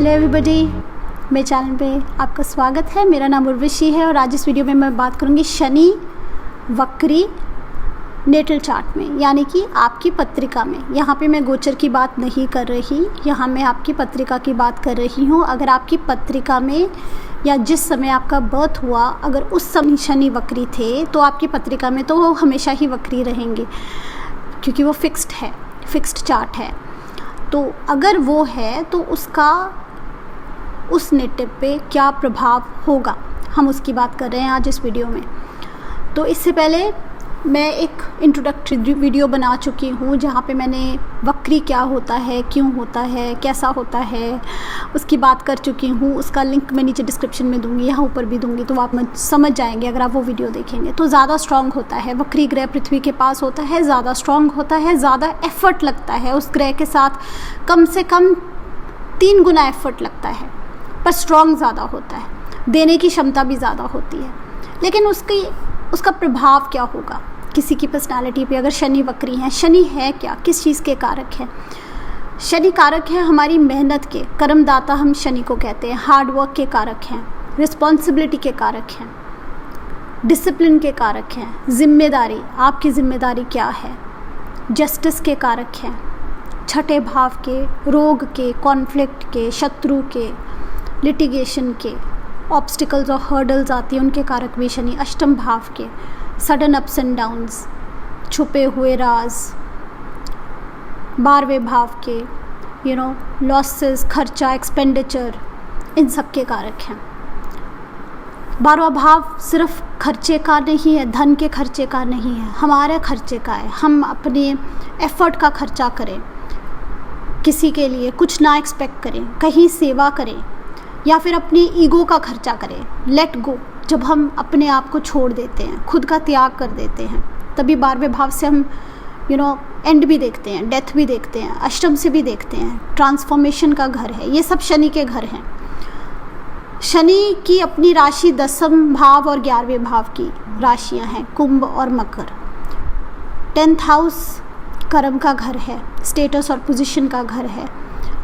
Hello everybody, मेरे channel पे आपका स्वागत है। मेरा नाम उर्वशी है और आज इस वीडियो में मैं बात करूँगी शनि वक्री नेटल चार्ट में, यानी कि आपकी पत्रिका में। यहाँ पे मैं गोचर की बात नहीं कर रही, यहाँ मैं आपकी पत्रिका की बात कर रही हूँ। अगर आपकी पत्रिका में या जिस समय आपका बर्थ हुआ, अगर उस समय शनि वक्री थे तो आपकी पत्रिका में तो वो हमेशा ही वक्री रहेंगे, क्योंकि वो फिक्स्ड चार्ट है। तो अगर वो है तो उसका उस नेटिव पे क्या प्रभाव होगा, हम उसकी बात कर रहे हैं आज इस वीडियो में। तो इससे पहले मैं एक इंट्रोडक्टरी वीडियो बना चुकी हूँ, जहाँ पे मैंने वक्री क्या होता है, क्यों होता है, कैसा होता है, उसकी बात कर चुकी हूँ। उसका लिंक मैं नीचे डिस्क्रिप्शन में दूँगी, यहाँ ऊपर भी दूँगी, तो आप समझ जाएंगे अगर आप वो वीडियो देखेंगे। तो ज़्यादा स्ट्रॉन्ग होता है वक्री ग्रह, पृथ्वी के पास होता है, ज़्यादा स्ट्रॉन्ग होता है, ज़्यादा एफर्ट लगता है उस ग्रह के साथ, कम से कम 3 गुना एफर्ट लगता है, पर स्ट्रॉन्ग ज़्यादा होता है, देने की क्षमता भी ज़्यादा होती है। लेकिन उसका प्रभाव क्या होगा किसी की पर्सनालिटी पे अगर शनि वक्री है? शनि है क्या, किस चीज़ के कारक है? शनि कारक है हमारी मेहनत के, कर्मदाता हम शनि को कहते हैं। हार्ड वर्क के कारक हैं, रिस्पॉन्सिबिलिटी के कारक हैं, डिसिप्लिन के कारक हैं, जिम्मेदारी, आपकी जिम्मेदारी क्या है, जस्टिस के कारक हैं, छठे भाव के, रोग के, कॉन्फ्लिक्ट के, शत्रु के, लिटिगेशन के, ऑब्स्टिकल्स और हर्डल्स आती हैं, उनके कारक भी शनि। अष्टम भाव के, सडन अप्स एंड डाउन्स, छुपे हुए राज, 12वें भाव के, लॉसेस, खर्चा, एक्सपेंडिचर, इन सब के कारक हैं। 12वां भाव सिर्फ खर्चे का नहीं है, धन के खर्चे का नहीं है, हमारे खर्चे का है। हम अपने एफर्ट का खर्चा करें, किसी के लिए कुछ ना एक्सपेक्ट करें, कहीं सेवा करें, या फिर अपनी ईगो का खर्चा करें, लेट गो। जब हम अपने आप को छोड़ देते हैं, खुद का त्याग कर देते हैं, तभी 12वें भाव से हम एंड भी देखते हैं, डेथ भी देखते हैं, अष्टम से भी देखते हैं, ट्रांसफॉर्मेशन का घर है। ये सब शनि के घर हैं। शनि की अपनी राशि 10वें भाव और 11वें भाव की राशियां हैं, कुंभ और मकर। 10th हाउस कर्म का घर है, स्टेटस और पोजीशन का घर है,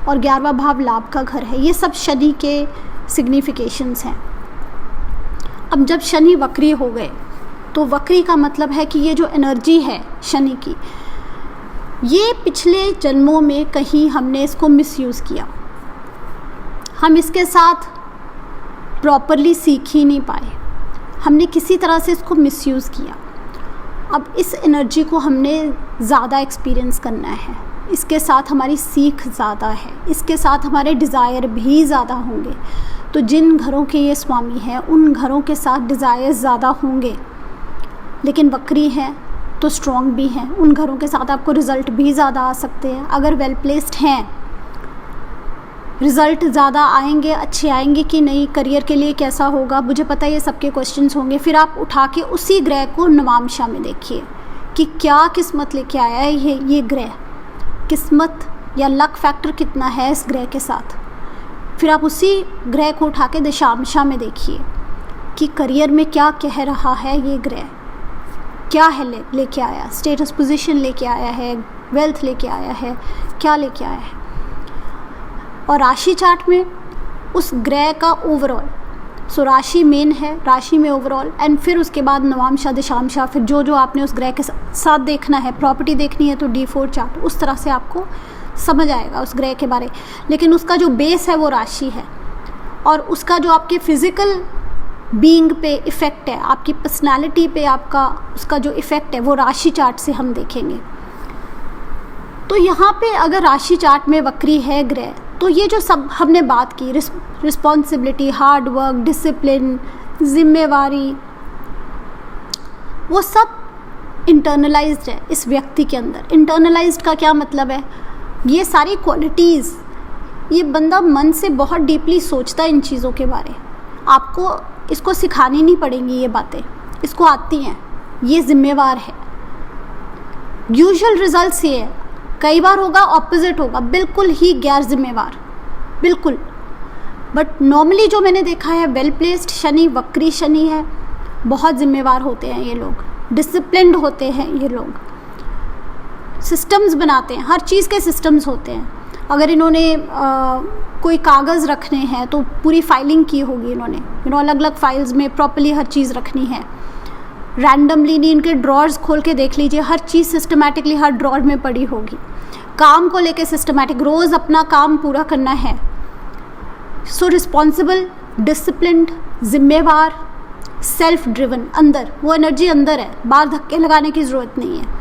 और 11वां भाव लाभ का घर है। ये सब शनि के सिग्निफिकेशंस हैं। अब जब शनि वक्री हो गए, तो वक्री का मतलब है कि ये जो एनर्जी है शनि की, ये पिछले जन्मों में कहीं हमने इसको मिसयूज़ किया, हम इसके साथ प्रॉपरली सीख ही नहीं पाए, हमने किसी तरह से इसको मिसयूज़ किया। अब इस एनर्जी को हमने ज़्यादा एक्सपीरियंस करना है, इसके साथ हमारी सीख ज़्यादा है, इसके साथ हमारे डिज़ायर भी ज़्यादा होंगे। तो जिन घरों के ये स्वामी हैं, उन घरों के साथ डिज़ायर ज़्यादा होंगे, लेकिन वक्री हैं तो स्ट्रॉन्ग भी हैं। उन घरों के साथ आपको रिज़ल्ट भी ज़्यादा आ सकते हैं। अगर वेल प्लेस्ड हैं, रिज़ल्ट ज़्यादा आएंगे, अच्छे आएंगे कि नहीं, करियर के लिए कैसा होगा, मुझे पता है ये सबके क्वेश्चंस होंगे। फिर आप उठा के उसी ग्रह को नवामशा में देखिए कि क्या किस्मत लेके आया है ये ग्रह, किस्मत या लक फैक्टर कितना है इस ग्रह के साथ। फिर आप उसी ग्रह को उठा के दशांशा में देखिए कि करियर में क्या कह रहा है ये ग्रह, क्या है लेके आया, स्टेटस पोजीशन लेके आया है, वेल्थ लेके आया है, क्या लेके आया है। और राशि चार्ट में उस ग्रह का ओवरऑल, सो राशि मेन है, राशि में ओवरऑल, एंड फिर उसके बाद नवामशा, दशांशा, फिर जो आपने उस ग्रह के साथ देखना है। प्रॉपर्टी देखनी है तो D4 चार्ट, उस तरह से आपको समझ आएगा उस ग्रह के बारे। लेकिन उसका जो बेस है वो राशि है, और उसका जो आपके फिजिकल बीइंग पे इफ़ेक्ट है, आपकी पर्सनालिटी पे आपका उसका जो इफ़ेक्ट है, वो राशि चार्ट से हम देखेंगे। तो यहाँ पे अगर राशि चार्ट में वक्री है ग्रह, तो ये जो सब हमने बात की, रिस्पॉन्सिबिलिटी, हार्ड वर्क, डिसिप्लिन, जिम्मेवारी, वो सब इंटरनलाइज्ड है इस व्यक्ति के अंदर। इंटरनलाइज्ड का क्या मतलब है? ये सारी क्वालिटीज़, ये बंदा मन से बहुत डीपली सोचता है इन चीज़ों के बारे। आपको इसको सिखानी नहीं पड़ेंगी ये बातें, इसको आती हैं, ये जिम्मेवार है। यूजुअल रिजल्ट्स ये है, कई बार होगा ऑपोजिट होगा, बिल्कुल ही गैर जिम्मेवार, बिल्कुल। बट नॉर्मली जो मैंने देखा है, वेल प्लेस्ड शनि, वक्री शनि है, बहुत जिम्मेवार होते हैं ये लोग, डिसिप्लिन्ड होते हैं ये लोग, सिस्टम्स बनाते हैं, हर चीज़ के सिस्टम्स होते हैं। अगर इन्होंने कोई कागज़ रखने हैं तो पूरी फाइलिंग की होगी इन्होंने, अलग अलग फाइल्स में प्रॉपर्ली हर चीज़ रखनी है। रैंडमली नहीं, इनके ड्रॉर्स खोल के देख लीजिए, हर चीज़ सिस्टमेटिकली हर ड्रॉर में पड़ी होगी। काम को लेके सिस्टमेटिक, रोज़ अपना काम पूरा करना है। सो रिस्पॉन्सिबल, डिसिप्लिन्ड, जिम्मेवार, सेल्फ ड्रिवन, अंदर वो एनर्जी अंदर है, बाहर धक्के लगाने की ज़रूरत नहीं है।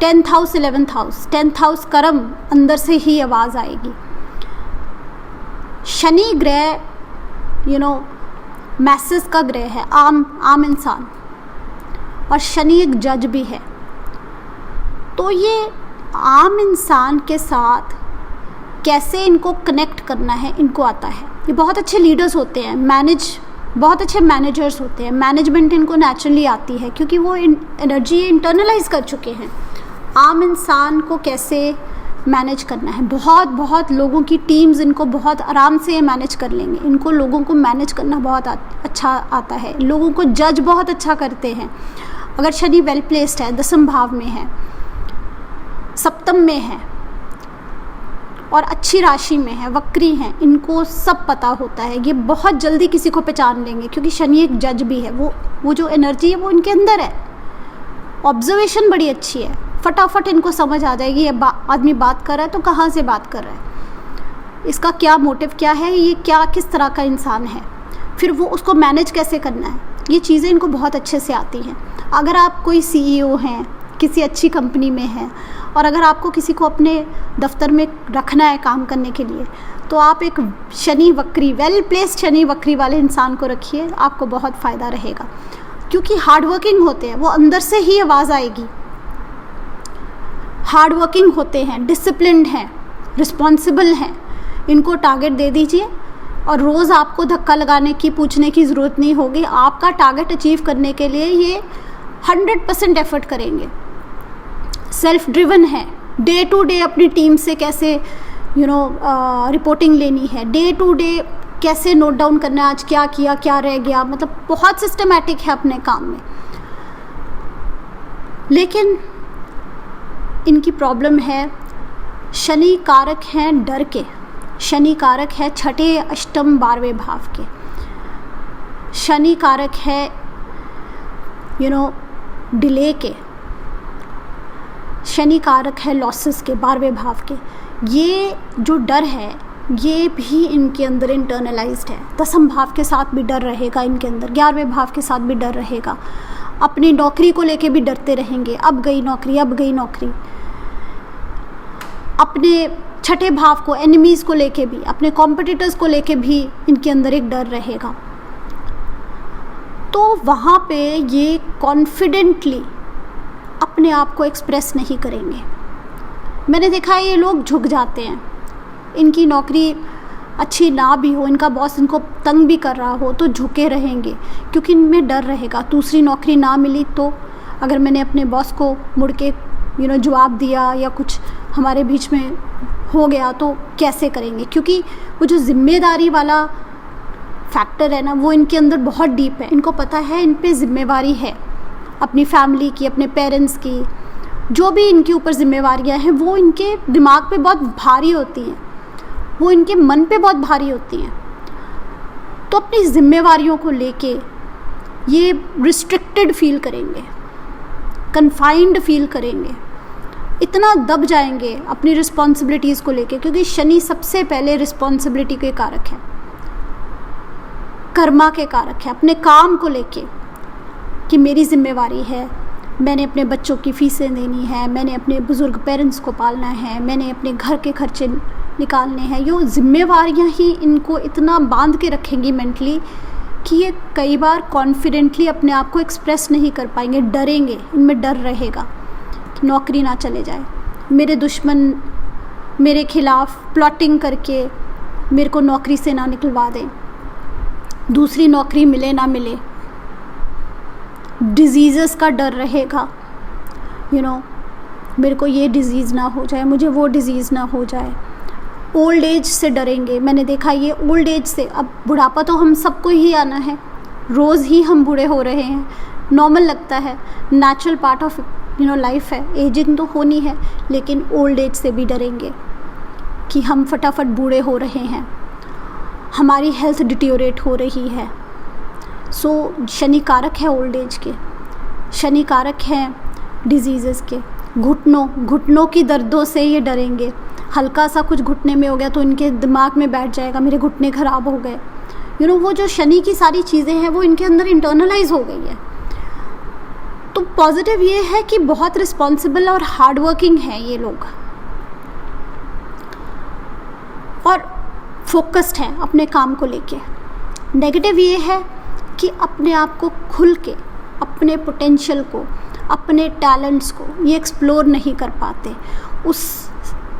10th house 11th house, 10th house कर्म, अंदर से ही आवाज़ आएगी। शनि ग्रह मैसेज का ग्रह है, आम इंसान, और शनि एक जज भी है। तो ये आम इंसान के साथ कैसे इनको कनेक्ट करना है इनको आता है। ये बहुत अच्छे लीडर्स होते हैं, बहुत अच्छे मैनेजर्स होते हैं, मैनेजमेंट इनको नेचुरली आती है क्योंकि वो एनर्जी इंटरनलाइज कर चुके हैं। आम इंसान को कैसे मैनेज करना है, बहुत लोगों की टीम्स इनको बहुत आराम से मैनेज कर लेंगे। इनको लोगों को मैनेज करना बहुत अच्छा आता है, लोगों को जज बहुत अच्छा करते हैं। अगर शनि वेल प्लेस्ड है, 10वें भाव में है, 7वें में है और अच्छी राशि में है, वक्री हैं, इनको सब पता होता है। ये बहुत जल्दी किसी को पहचान लेंगे क्योंकि शनि एक जज भी है। वो जो एनर्जी है वो इनके अंदर है। ऑब्जर्वेशन बड़ी अच्छी है, फटाफट इनको समझ आ जाएगी ये आदमी बात कर रहा है तो कहाँ से बात कर रहा है, इसका क्या मोटिव क्या है, ये किस तरह का इंसान है, फिर वो उसको मैनेज कैसे करना है। ये चीज़ें इनको बहुत अच्छे से आती हैं। अगर आप कोई CEO हैं, किसी अच्छी कंपनी में हैं और अगर आपको किसी को अपने दफ्तर में रखना है काम करने के लिए, तो आप एक शनि वक्री, वेल प्लेस्ड शनि वक्री वाले इंसान को रखिए, आपको बहुत फ़ायदा रहेगा। क्योंकि हार्ड वर्किंग होते हैं, वो अंदर से ही आवाज़ आएगी। हार्ड वर्किंग होते हैं, डिसिप्लिन्ड हैं, रिस्पॉन्सिबल हैं। इनको टारगेट दे दीजिए और रोज़ आपको धक्का लगाने की, पूछने की ज़रूरत नहीं होगी। आपका टारगेट अचीव करने के लिए ये 100% एफर्ट करेंगे। सेल्फ ड्रिवन है, डे टू डे अपनी टीम से कैसे रिपोर्टिंग लेनी है, डे टू डे कैसे नोट डाउन करना है, आज क्या किया, क्या रह गया, मतलब बहुत सिस्टमैटिक है अपने काम में। लेकिन इनकी प्रॉब्लम है, शनि कारक हैं डर के, शनि कारक है 6, 8, 12वें भाव के, शनि कारक है डिले के, शनि कारक है लॉसेस के, 12वें भाव के। ये जो डर है ये भी इनके अंदर इंटरनलाइज्ड है। 10वें भाव के साथ भी डर रहेगा इनके अंदर, 11वें भाव के साथ भी डर रहेगा। अपनी नौकरी को लेके भी डरते रहेंगे, अब गई नौकरी, अब गई नौकरी। अपने 6ठे भाव को, एनिमीज़ को लेके भी, अपने कॉम्पिटिटर्स को लेके भी इनके अंदर एक डर रहेगा। तो वहाँ पे ये कॉन्फिडेंटली अपने आप को एक्सप्रेस नहीं करेंगे। मैंने देखा है ये लोग झुक जाते हैं, इनकी नौकरी अच्छी ना भी हो, इनका बॉस इनको तंग भी कर रहा हो तो झुके रहेंगे क्योंकि इनमें डर रहेगा। दूसरी नौकरी ना मिली तो अगर मैंने अपने बॉस को मुड़ के जवाब दिया या कुछ हमारे बीच में हो गया तो कैसे करेंगे, क्योंकि वो जो जिम्मेदारी वाला फैक्टर है ना वो इनके अंदर बहुत डीप है। इनको पता है इन पे जिम्मेवारी है, अपनी फैमिली की, अपने पेरेंट्स की, जो भी इनके ऊपर जिम्मेवारियां हैं वो इनके दिमाग पे बहुत भारी होती हैं, वो इनके मन पे बहुत भारी होती हैं। तो अपनी जिम्मेवारियों को लेके ये रिस्ट्रिक्टेड फील करेंगे, कन्फाइंड फील करेंगे, इतना दब जाएंगे अपनी रिस्पॉन्सिबिलिटीज़ को लेके, क्योंकि शनि सबसे पहले रिस्पॉन्सिबिलिटी के कारक है, कर्मा के कारक है। अपने काम को लेके कि मेरी जिम्मेवारी है, मैंने अपने बच्चों की फ़ीसें देनी है, मैंने अपने बुज़ुर्ग पेरेंट्स को पालना है, मैंने अपने घर के खर्चे निकालने हैं। ये जिम्मेवारियां ही इनको इतना बांध के रखेंगी मेंटली कि ये कई बार कॉन्फिडेंटली अपने आप को एक्सप्रेस नहीं कर पाएंगे, डरेंगे, इनमें डर रहेगा कि नौकरी ना चले जाए, मेरे दुश्मन मेरे खिलाफ प्लॉटिंग करके मेरे को नौकरी से ना निकलवा दें, दूसरी नौकरी मिले ना मिले। डिजीज़ेस का डर रहेगा, मेरे को ये डिज़ीज़ ना हो जाए, मुझे वो डिज़ीज़ ना हो जाए। ओल्ड एज से डरेंगे। मैंने देखा ये ओल्ड एज से, अब बुढ़ापा तो हम सबको ही आना है, रोज़ ही हम बूढ़े हो रहे हैं, नॉर्मल लगता है, नेचुरल पार्ट ऑफ लाइफ है, एजिंग तो होनी है, लेकिन ओल्ड एज से भी डरेंगे। कि हम फटाफट बूढ़े हो रहे हैं, हमारी हेल्थ डिटीरियोरेट हो रही है। सो शनि कारक है ओल्ड एज के, शनि कारक है डिजीज़ेस के। घुटनों की दर्दों से ये डरेंगे, हल्का सा कुछ घुटने में हो गया तो इनके दिमाग में बैठ जाएगा मेरे घुटने ख़राब हो गए। वो जो शनि की सारी चीज़ें हैं वो इनके अंदर इंटरनलाइज हो गई है। तो पॉजिटिव ये है कि बहुत रिस्पॉन्सिबल और हार्ड वर्किंग है ये लोग, और फोकस्ड हैं अपने काम को लेके। नेगेटिव ये है कि अपने आप को खुल के, अपने पोटेंशियल को, अपने टैलेंट्स को ये एक्सप्लोर नहीं कर पाते, उस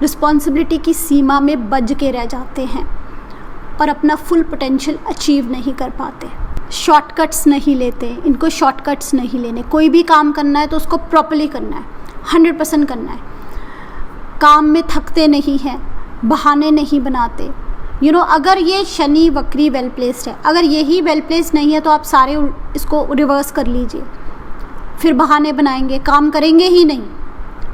रिस्पॉन्सिबिलिटी की सीमा में बज के रह जाते हैं और अपना फुल पोटेंशियल अचीव नहीं कर पाते। शॉर्टकट्स नहीं लेते, इनको शॉर्टकट्स नहीं लेने। कोई भी काम करना है तो उसको प्रॉपर्ली करना है, 100% करना है। काम में थकते नहीं हैं, बहाने नहीं बनाते। अगर ये शनि वक्री वेल प्लेस्ड है, अगर यही वेल प्लेस्ड नहीं है तो आप सारे इसको रिवर्स कर लीजिए। फिर बहाने बनाएंगे, काम करेंगे ही नहीं,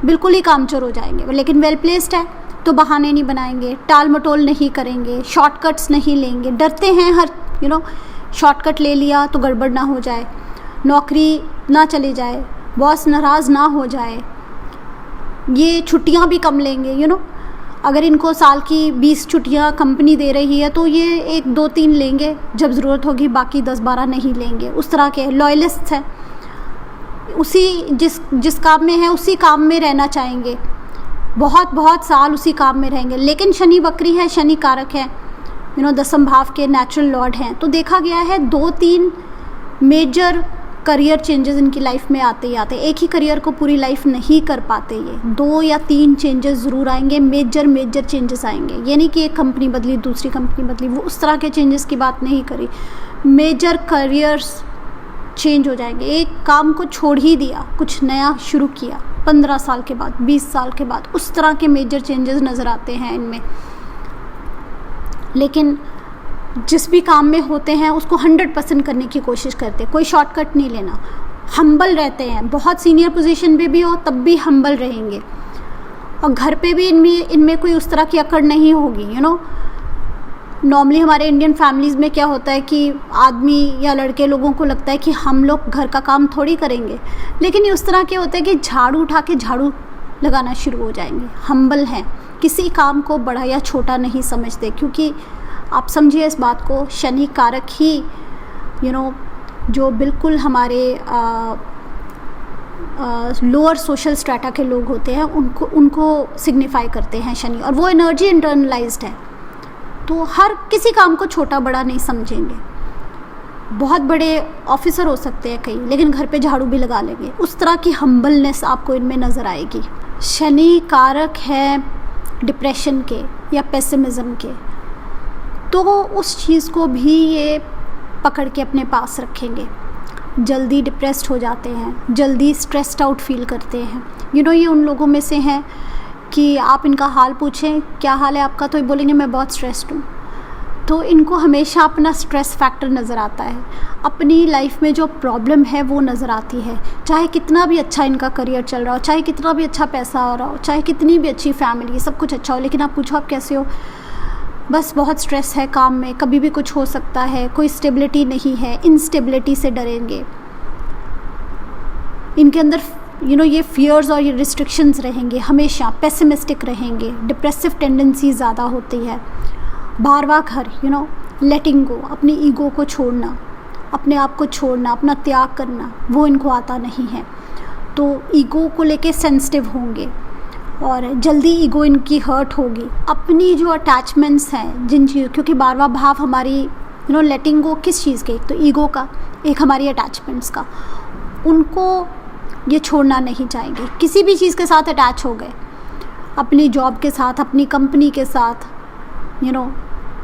बिल्कुल ही काम चोर हो जाएंगे। लेकिन वेल प्लेस्ड है तो बहाने नहीं बनाएंगे, टाल मटोल नहीं करेंगे, शॉर्टकट्स नहीं लेंगे। डरते हैं हर शॉर्टकट ले लिया तो गड़बड़ ना हो जाए, नौकरी ना चले जाए, बॉस नाराज़ ना हो जाए। ये छुट्टियां भी कम लेंगे। अगर इनको साल की 20 छुट्टियां कंपनी दे रही है तो ये 1, 2, 3 लेंगे जब ज़रूरत होगी, बाकी 10, 12 नहीं लेंगे। उस तरह के लॉयलिस्ट हैं, उसी जिस काम में है उसी काम में रहना चाहेंगे, बहुत साल उसी काम में रहेंगे। लेकिन शनि वक्री है, शनि कारक है, दसम भाव के नेचुरल लॉर्ड हैं। तो देखा गया है 2-3 मेजर करियर चेंजेस इनकी लाइफ में आते ही आते। एक ही करियर को पूरी लाइफ नहीं कर पाते, ये 2 या 3 चेंजेस ज़रूर आएंगे, मेजर चेंजेस आएंगे। ये नहीं कि एक कंपनी बदली दूसरी कंपनी बदली, वो उस तरह के चेंजेस की बात नहीं करी। मेजर करियर्स चेंज हो जाएंगे। एक काम को छोड़ ही दिया, कुछ नया शुरू किया 15 साल के बाद, 20 साल के बाद, उस तरह के मेजर चेंजेस नज़र आते हैं इनमें। लेकिन जिस भी काम में होते हैं उसको 100% करने की कोशिश करते हैं, कोई शॉर्टकट नहीं लेना, हम्बल रहते हैं। बहुत सीनियर पोजीशन पे भी हो तब भी हम्बल रहेंगे, और घर पे भी इनमें कोई उस तरह की अकड़ नहीं होगी। नॉर्मली हमारे इंडियन फैमिलीज़ में क्या होता है कि आदमी या लड़के लोगों को लगता है कि हम लोग घर का काम थोड़ी करेंगे, लेकिन ये उस तरह के होते हैं कि झाड़ू उठा के झाड़ू लगाना शुरू हो जाएंगे। हम्बल हैं, किसी काम को बड़ा या छोटा नहीं समझते, क्योंकि आप समझिए इस बात को, शनि कारक ही जो बिल्कुल हमारे लोअर सोशल स्ट्रेटा के लोग होते हैं उनको सिग्निफाई करते हैं शनि, और वो एनर्जी इंटरनलाइज्ड है। तो हर किसी काम को छोटा बड़ा नहीं समझेंगे। बहुत बड़े ऑफिसर हो सकते हैं कई, लेकिन घर पे झाड़ू भी लगा लेंगे। उस तरह की हम्बलनेस आपको इनमें नज़र आएगी। शनि कारक है डिप्रेशन के या पेसिमिज्म के, तो उस चीज़ को भी ये पकड़ के अपने पास रखेंगे। जल्दी डिप्रेस्ड हो जाते हैं, जल्दी स्ट्रेस्ड आउट फील करते हैं। ये उन लोगों में से हैं कि आप इनका हाल पूछें, क्या हाल है आपका, तो ये बोलेंगे मैं बहुत स्ट्रेस्ड हूँ। तो इनको हमेशा अपना स्ट्रेस फैक्टर नज़र आता है, अपनी लाइफ में जो प्रॉब्लम है वो नज़र आती है। चाहे कितना भी अच्छा इनका करियर चल रहा हो, चाहे कितना भी अच्छा पैसा आ रहा हो, चाहे कितनी भी अच्छी फैमिली, सब कुछ अच्छा हो, लेकिन आप पूछो आप कैसे हो, बस बहुत स्ट्रेस है काम में, कभी भी कुछ हो सकता है, कोई स्टेबिलिटी नहीं है, इंस्टेबिलिटी से डरेंगे। इनके अंदर ये फियर्स और ये रिस्ट्रिक्शंस रहेंगे, हमेशा पेसिमिस्टिक रहेंगे, डिप्रेसिव टेंडेंसी ज़्यादा होती है। बारवा घर लेटिंग गो, अपनी ईगो को छोड़ना, अपने आप को छोड़ना, अपना त्याग करना, वो इनको आता नहीं है। तो ईगो को लेके सेंसिटिव होंगे और जल्दी ईगो इनकी हर्ट होगी। अपनी जो अटैचमेंट्स हैं जिन चीज़, क्योंकि 12वां भाव हमारी लेटिंग गो किस चीज़ के, एक तो ईगो का, एक हमारी अटैचमेंट्स का, उनको ये छोड़ना नहीं चाहेंगे। किसी भी चीज़ के साथ अटैच हो गए, अपनी जॉब के साथ, अपनी कंपनी के साथ,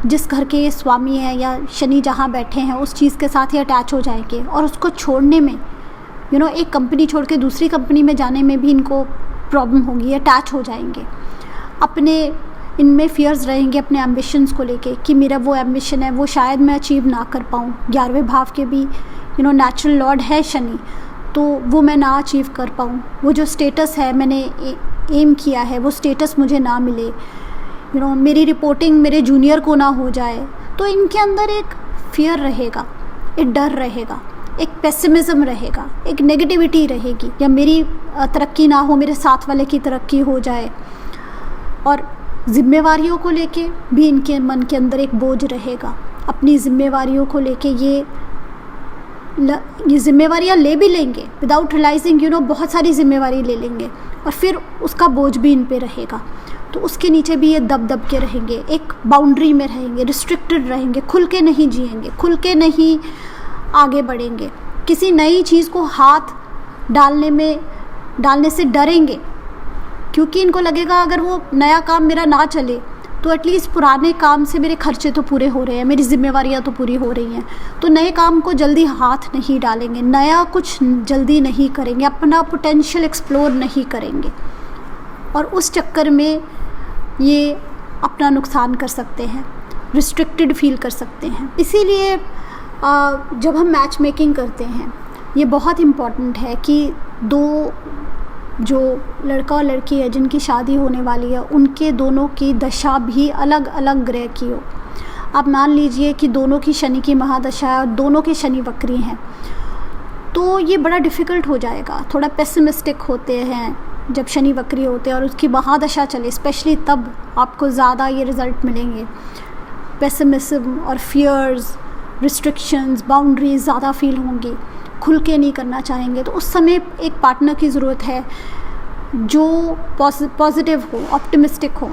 जिस घर के ये स्वामी हैं या शनि जहाँ बैठे हैं उस चीज़ के साथ ही अटैच हो जाएंगे। और उसको छोड़ने में एक कंपनी छोड़ के दूसरी कंपनी में जाने में भी इनको प्रॉब्लम होगी, अटैच हो जाएंगे। अपने इनमें फियर्स रहेंगे अपने एम्बिशंस को लेके कि मेरा वो एम्बिशन है वो शायद मैं अचीव ना कर पाऊँ। 11वें भाव के भी नेचुरल लॉर्ड है शनि, तो वो मैं ना अचीव कर पाऊँ, वो जो स्टेटस है मैंने एम किया है वो स्टेटस मुझे ना मिले, मेरी रिपोर्टिंग मेरे जूनियर को ना हो जाए, तो इनके अंदर एक फियर रहेगा, एक डर रहेगा, एक पेसिमिज्म रहेगा, एक नेगेटिविटी रहेगी, या मेरी तरक्की ना हो, मेरे साथ वाले की तरक्की हो जाए। और जिम्मेवारियों को लेके भी इनके मन के अंदर एक बोझ रहेगा। अपनी जिम्मेवारियों को लेके ये जिम्मेवारियाँ ले भी लेंगे विदाउट रियलाइजिंग, बहुत सारी जिम्मेवारी ले लेंगे और फिर उसका बोझ भी इन पे रहेगा। तो उसके नीचे भी ये दब दब के रहेंगे, एक बाउंड्री में रहेंगे, रिस्ट्रिक्टेड रहेंगे, खुल के नहीं जिएंगे, खुल के नहीं आगे बढ़ेंगे, किसी नई चीज़ को हाथ डालने से डरेंगे, क्योंकि इनको लगेगा अगर वो नया काम मेरा ना चले तो एटलीस्ट पुराने काम से मेरे खर्चे तो पूरे हो रहे हैं, मेरी जिम्मेवारियां तो पूरी हो रही हैं। तो नए काम को जल्दी हाथ नहीं डालेंगे, नया कुछ जल्दी नहीं करेंगे, अपना पोटेंशियल एक्सप्लोर नहीं करेंगे, और उस चक्कर में ये अपना नुकसान कर सकते हैं, रिस्ट्रिक्टेड फील कर सकते हैं। इसीलिए जब हम मैच मेकिंग करते हैं, ये बहुत इम्पॉर्टेंट है कि दो जो लड़का और लड़की है जिनकी शादी होने वाली है, उनके दोनों की दशा भी अलग अलग ग्रह की हो। आप मान लीजिए कि दोनों की शनि की महादशा है और दोनों के शनि वक्री हैं, तो ये बड़ा डिफ़िकल्ट हो जाएगा। थोड़ा पेसिमिस्टिक होते हैं जब शनि वक्री होते हैं और उसकी महादशा चले, स्पेशली तब आपको ज़्यादा ये रिज़ल्ट मिलेंगे। पेसिमिज्म और फियर्स, रिस्ट्रिक्शंस, बाउंड्रीज ज़्यादा फील होंगी, खुल के नहीं करना चाहेंगे। तो उस समय एक पार्टनर की ज़रूरत है जो पॉजिटिव हो, ऑप्टिमिस्टिक हो,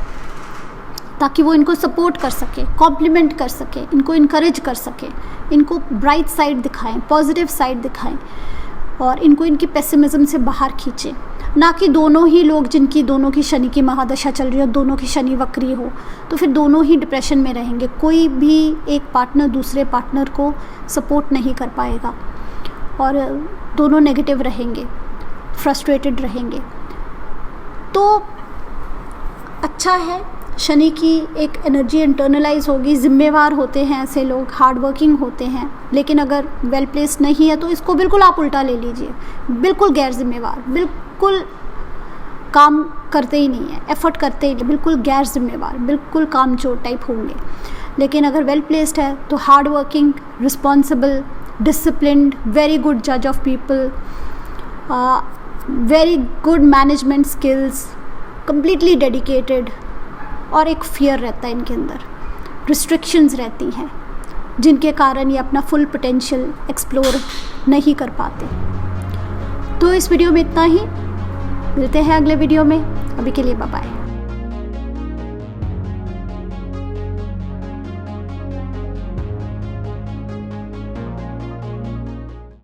ताकि वो इनको सपोर्ट कर सके, कॉम्प्लीमेंट कर सके, इनको इनकरेज कर सके, इनको ब्राइट साइड दिखाएं, पॉजिटिव साइड दिखाएं, और इनको इनकी पेसिमिज्म से बाहर खींचें। ना कि दोनों ही लोग जिनकी दोनों की शनि की महादशा चल रही है, दोनों की शनि वक्री हो, तो फिर दोनों ही डिप्रेशन में रहेंगे। कोई भी एक पार्टनर दूसरे पार्टनर को सपोर्ट नहीं कर पाएगा और दोनों नेगेटिव रहेंगे, फ्रस्ट्रेटेड रहेंगे। तो अच्छा है, शनि की एक एनर्जी इंटरनलाइज होगी, जिम्मेवार होते हैं ऐसे लोग, हार्ड वर्किंग होते हैं। लेकिन अगर वेल प्लेस्ड नहीं है तो इसको बिल्कुल आप उल्टा ले लीजिए, बिल्कुल गैर जिम्मेवार, बिल्कुल काम करते ही नहीं है, एफर्ट करते ही, बिल्कुल गैर जिम्मेवार, बिल्कुल कामचोर टाइप होंगे। लेकिन अगर वेल प्लेस्ड है तो hard working, responsible, disciplined, very good जज of people, very good management skills, completely dedicated, और एक फियर रहता है इनके अंदर, रिस्ट्रिक्शंस रहती हैं जिनके कारण ये अपना फुल पोटेंशियल एक्सप्लोर नहीं कर पाते। तो इस वीडियो में इतना ही, मिलते हैं अगले वीडियो में, अभी के लिए बाय बाय।